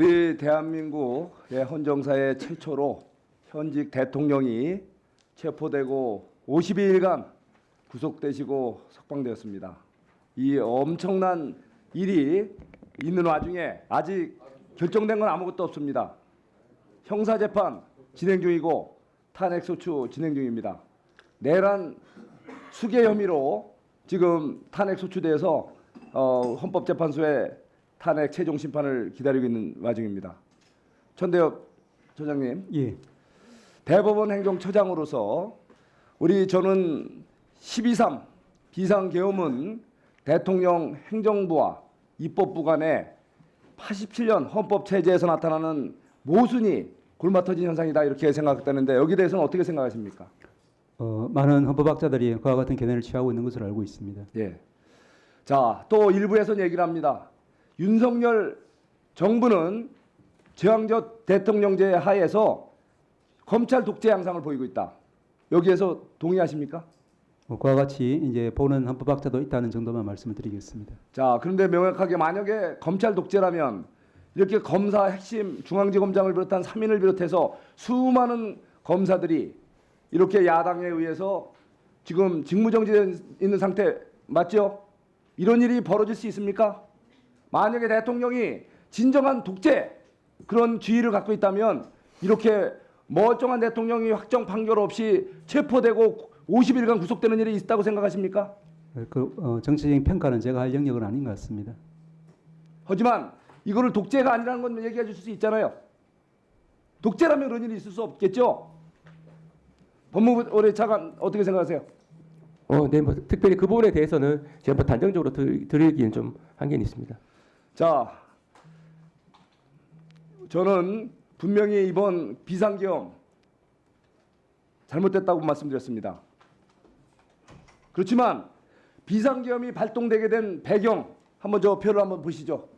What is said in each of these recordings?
우리 대한민국의 헌정사의 최초로 현직 대통령이 체포되고 52일간 구속되시고 석방되었습니다. 이 엄청난 일이 있는 와중에 아직 결정된 건 아무것도 없습니다. 형사재판 진행 중이고 탄핵소추 진행 중입니다. 내란 수괴 혐의로 지금 탄핵소추돼서 헌법재판소에 탄핵 최종 심판을 기다리고 있는 와중입니다. 천대엽 처장님, 예. 대법원 행정처장으로서 저는 12.3 비상계엄은 대통령 행정부와 입법부 간의 87년 헌법체제에서 나타나는 모순이 골마터진 현상이다 이렇게 생각했다는데 여기에 대해서는 어떻게 생각하십니까? 많은 헌법학자들이 그와 같은 견해를 취하고 있는 것으로 알고 있습니다. 예. 자, 또 일부에서는 얘기를 합니다. 윤석열 정부는 제왕적 대통령제 하에서 검찰 독재 양상을 보이고 있다. 여기에서 동의하십니까? 그와 같이 이제 보는 헌법학자도 있다는 정도만 말씀을 드리겠습니다. 자, 그런데 명확하게 만약에 검찰 독재라면 이렇게 검사 핵심 중앙지검장을 비롯한 3인을 비롯해서 수많은 검사들이 이렇게 야당에 의해서 지금 직무정지되어 있는 상태 맞죠? 이런 일이 벌어질 수 있습니까? 만약에 대통령이 진정한 독재 그런 지위를 갖고 있다면 이렇게 멀쩡한 대통령이 확정 판결 없이 체포되고 50일간 구속되는 일이 있다고 생각하십니까? 정치적인 평가는 제가 할 영역은 아닌 것 같습니다. 하지만 이거를 독재가 아니라는 건 얘기해 줄 수 있잖아요. 독재라면 그런 일이 있을 수 없겠죠? 법무부 올해 차관 어떻게 생각하세요? 네, 뭐 특별히 그 부분에 대해서는 제가 뭐 단정적으로 드리기는 좀 한계는 있습니다. 자, 저는 분명히 이번 비상계엄 잘못됐다고 말씀드렸습니다. 그렇지만 비상계엄이 발동되게 된 배경 한번 저 표를 한번 보시죠.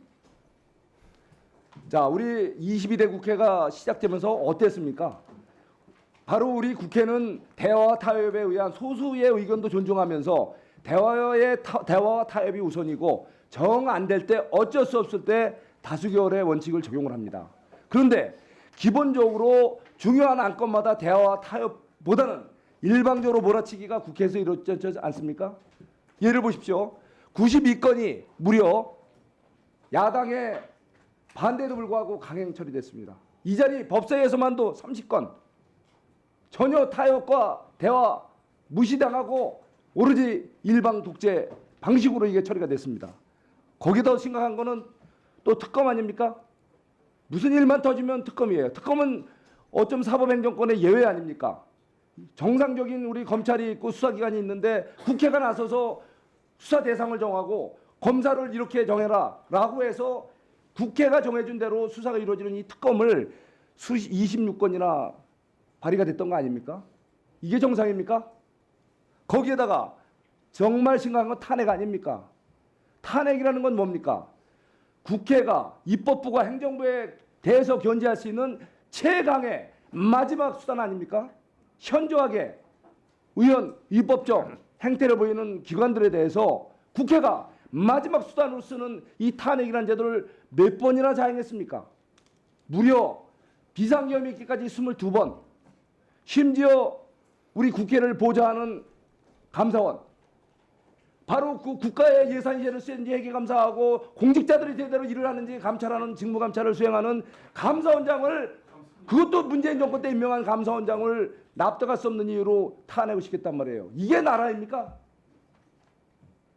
자, 우리 22대 국회가 시작되면서 어땠습니까? 바로 우리 국회는 대화와 타협에 의한 소수의 의견도 존중하면서 대화와 타협이 우선이고 정 안 될 때 어쩔 수 없을 때 다수결의 원칙을 적용을 합니다. 그런데 기본적으로 중요한 안건마다 대화와 타협보다는 일방적으로 몰아치기가 국회에서 이루어지지 않습니까? 예를 보십시오. 92건이 무려 야당의 반대에도 불구하고 강행 처리됐습니다. 이 자리 법사위에서만도 30건 전혀 타협과 대화 무시당하고 오로지 일방 독재 방식으로 이게 처리가 됐습니다. 거기다 심각한 거는 또 특검 아닙니까? 무슨 일만 터지면 특검이에요. 특검은 어쩜 사법행정권의 예외 아닙니까? 정상적인 우리 검찰이 있고 수사기관이 있는데 국회가 나서서 수사 대상을 정하고 검사를 이렇게 정해라 라고 해서 국회가 정해준 대로 수사가 이루어지는 이 특검을 26건이나 발의가 됐던 거 아닙니까? 이게 정상입니까? 거기에다가 정말 심각한 건 탄핵 아닙니까? 탄핵이라는 건 뭡니까? 국회가 입법부가 행정부에 대해서 견제할 수 있는 최강의 마지막 수단 아닙니까? 현저하게 의원 위법적 행태를 보이는 기관들에 대해서 국회가 마지막 수단으로 쓰는 이 탄핵이라는 제도를 몇 번이나 자행했습니까? 무려 비상계엄이 있기까지 22번, 심지어 우리 국회를 보좌하는 감사원, 바로 그 국가의 예산이 제대로 쓰는지 회계감사하고 공직자들이 제대로 일을 하는지 감찰하는 직무감찰을 수행하는 감사원장을, 그것도 문재인 정권 때 임명한 감사원장을 납득할 수 없는 이유로 탄핵을 시켰단 말이에요. 이게 나라입니까?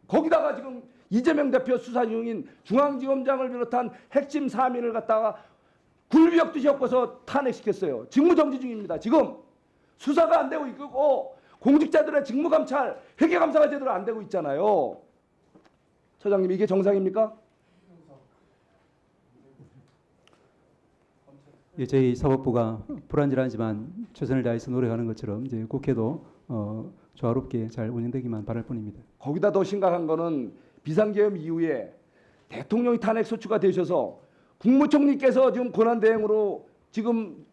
거기다가 지금 이재명 대표 수사 중인 중앙지검장을 비롯한 핵심 3인을 갖다가 굴비역듯이 엮어서 탄핵시켰어요. 직무정지 중입니다. 지금 수사가 안 되고 있고 공직자들의 직무감찰, 회계감사가 제대로 안 되고 있잖아요. 처장님, 이게 정상입니까? 예, 저희 사법부가 불안전하지만 최선을 다해서 노력하는 것처럼 이제 국회도 조화롭게 잘 운영되기만 바랄 뿐입니다. 거기다 더 심각한 거는 비상계엄 이후에 대통령이 탄핵소추가 되셔서 국무총리께서 지금 권한대행으로 지금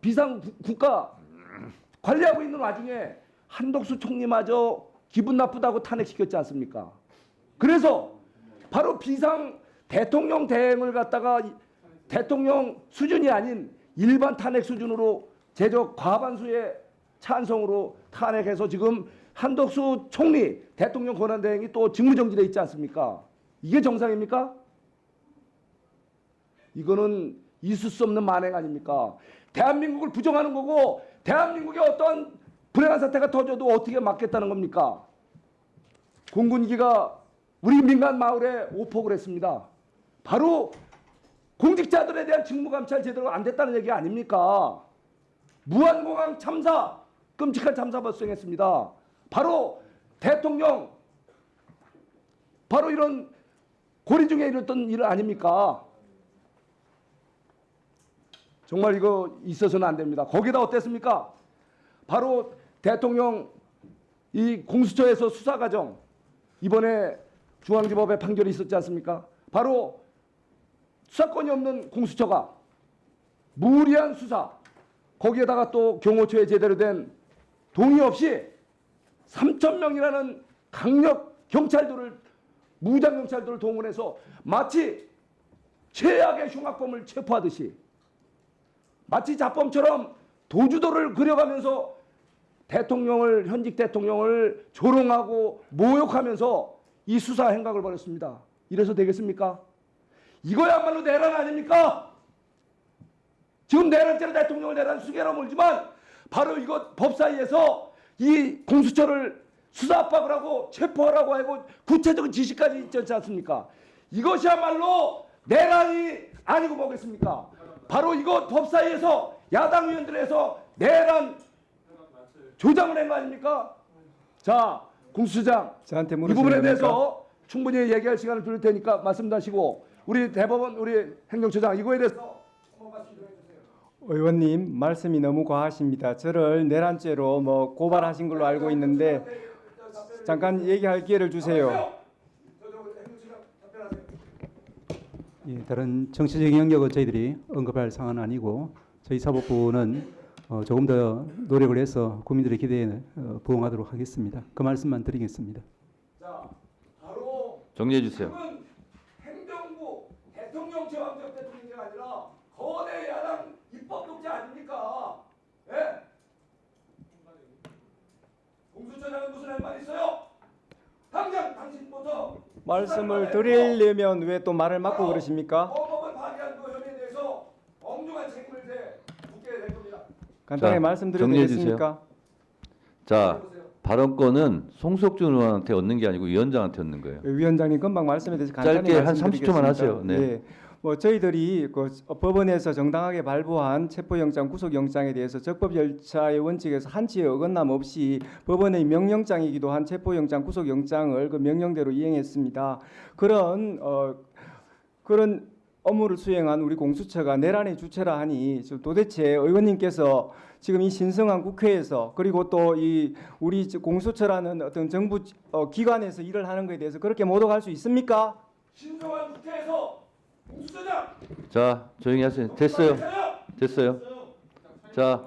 비상국가 관리하고 있는 와중에 한덕수 총리마저 기분 나쁘다고 탄핵시켰지 않습니까? 그래서 바로 비상 대통령 대행을 갖다가 대통령 수준이 아닌 일반 탄핵 수준으로 제적 과반수의 찬성으로 탄핵해서 지금 한덕수 총리 대통령 권한대행이 또 직무정지돼 있지 않습니까? 이게 정상입니까? 이거는 있을 수 없는 만행 아닙니까? 대한민국을 부정하는 거고 대한민국에 어떠한 불행한 사태가 터져도 어떻게 막겠다는 겁니까? 공군기가 우리 민간 마을에 오폭을 했습니다. 바로 공직자들에 대한 직무감찰 제대로 안 됐다는 얘기 아닙니까? 무한공항 참사, 끔찍한 참사 발생했습니다. 바로 대통령, 바로 이런 고리 중에 이랬던 일 아닙니까? 정말 이거 있어서는 안 됩니다. 거기다 어땠습니까? 바로 대통령 이 공수처에서 수사 과정, 이번에 중앙지법의 판결이 있었지 않습니까? 바로 수사권이 없는 공수처가 무리한 수사, 거기에다가 또 경호처에 제대로 된 동의 없이 3,000명이라는 강력 경찰들을, 무장 경찰들을 동원해서 마치 최악의 흉악범을 체포하듯이 마치 자범처럼 도주도를 그려가면서 대통령을, 현직 대통령을 조롱하고 모욕하면서 이 수사 행각을 벌였습니다. 이래서 되겠습니까? 이거야말로 내란 아닙니까? 지금 내란죄로 대통령을 내란 수개로 몰지만 바로 이거 법사위에서 이 공수처를 수사 압박을 하고 체포하라고 하고 구체적인 지시까지 있지 않습니까? 이것이야말로 내란이 아니고 뭐겠습니까? 바로 이거 법사위에서 야당 의원들에서 내란 조장을 한 거 아닙니까? 자, 공수처장 저한테 이 물으시는 부분에 겁니까? 대해서 충분히 얘기할 시간을 드릴 테니까 말씀하시고 우리 대법원 우리 행정처장 이거에 대해서 한번 말씀 좀 해주세요. 의원님 말씀이 너무 과하십니다. 저를 내란죄로 뭐 고발하신 걸로 알고 있는데 잠깐 얘기할 기회를 주세요. 예, 다른 정치적인 영역은 저희들이 언급할 상황은 아니고 저희 사법부는 조금 더 노력을 해서 국민들의 기대에 부응하도록 하겠습니다. 그 말씀만 드리겠습니다. 자, 바로 정리해 주세요. 지금은 행정부 대통령 제왕적 대통령이 아니라 거대 야당 입법 독재 아닙니까? 예? 공수처장은 무슨 할 말 있어요? 당장 당신부터 말씀을 드리려면 왜 또 말을 막고 그러십니까? 헌법을 파기한 그 혐의에 대해서 엄중한 책임을 묻게 될 겁니다. 간단하게 자, 말씀드려도 정리해 되겠습니까? 자, 발언권은 송석준 의원한테 얻는 게 아니고 위원장한테 얻는 거예요. 위원장님 금방 말씀에 대해서 간단히 짧게 한 말씀드리겠습니다. 30초만 하세요. 네. 예. 뭐 저희들이 그 법원에서 정당하게 발부한 체포영장, 구속영장에 대해서 적법 절차의 원칙에서 한치의 어긋남 없이 법원의 명령장이기도 한 체포영장, 구속영장을 그 명령대로 이행했습니다. 그런 업무를 수행한 우리 공수처가 내란의 주체라 하니 도대체 의원님께서 지금 이 신성한 국회에서 그리고 또 이 우리 공수처라는 어떤 정부 기관에서 일을 하는 것에 대해서 그렇게 모독할 수 있습니까? 신성한 국회에서 공수처장 자, 조용히 하세요. 됐어요. 됐어요. 자,